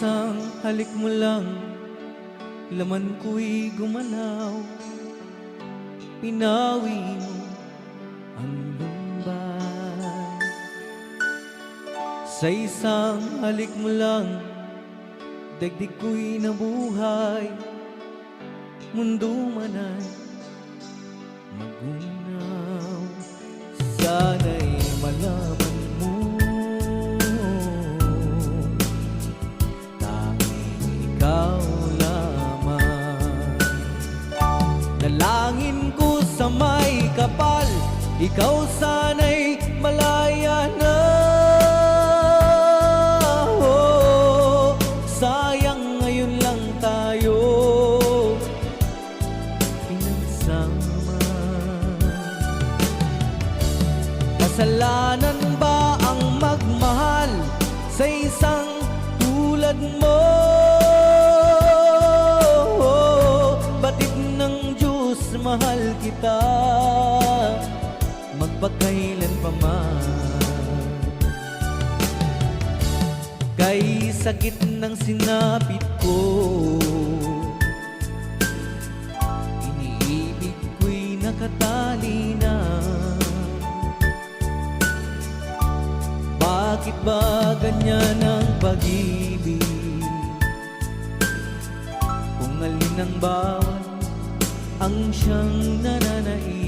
isang halik mo lang, laman ko'y gumalaw. Pinawi mo ang lumbay. Sa isang halik mo lang, daigdig ko'y nabuhay. Mundo man ay magunaw. Sana'y malaman mo, tanging ikaw lamang. Dalangin ko sa may kapal, ikaw sana'y malaya na. Oh, sayang ngayon lang tayo pinagsama. Kasalanan ba ang magmahal sa isang tulad mo? Batid ng Diyos, mahal kita magpakailan pa man. Kay sakit ng sinapit ko, iniibig ko'y nakatali na. Bakit ba ganyan ang pag-ibig? Kung alin ang bawat ang siyang nananaig.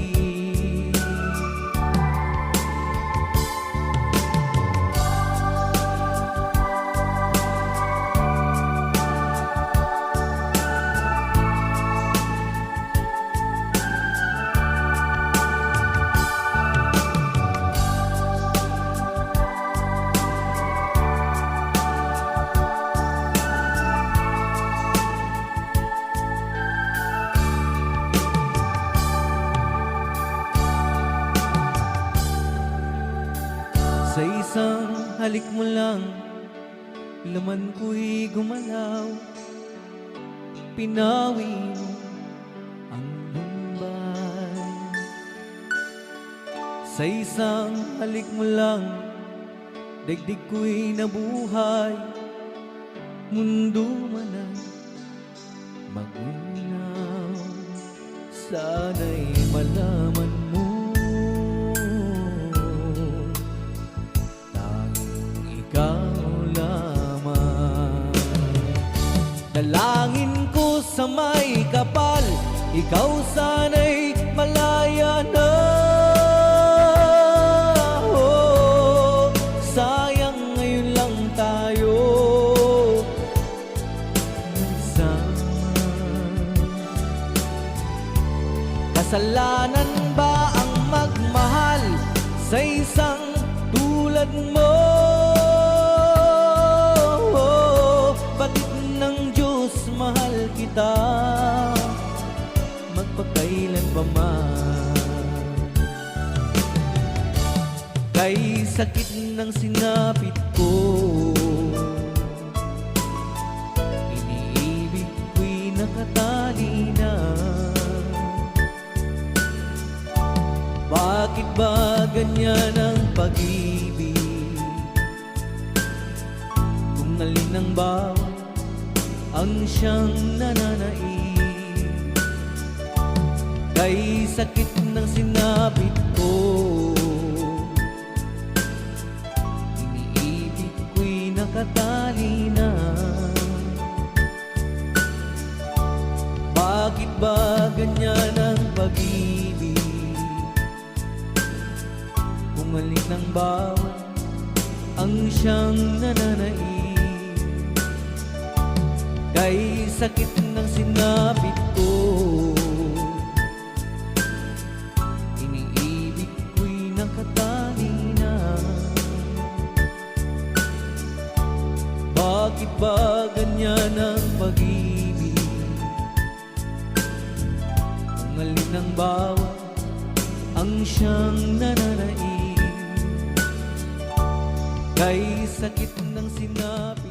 Sa isang halik mo lang, laman ko'y gumalaw. Pinawi mo ang lumbay. Sa isang halik mo lang, daigdig ko'y nabuhay. Mundo man ay magunaw. Sana'y malaman mo, dalangin ko sa may kapal, ikaw sana'y malaya na. Oh, sayang ngayon lang tayo nagsama. Kasalanan ba ang magmahal sa isang tulad mo? Mahal kita magpakailan pa man. Kay sakit ng sinapit ko, iniibig ko'y nakatali na. Bakit ba ganyan ang pag-ibig? Kung alin ang bawat ang siyang nananaig. Kay sakit ng sinapit ko, iniibig ko'y nakatali na. Bakit ba ganyan ang pag-ibig? Kung alin ang bawat ang siyang nananaig. Kay sakit ng sinapit ko, iniibig ko'y nakatali na. Bakit ba ganyan ang pag-ibig? Kung alin ang bawat ang siyang nananaig. Kay sakit ng sinapit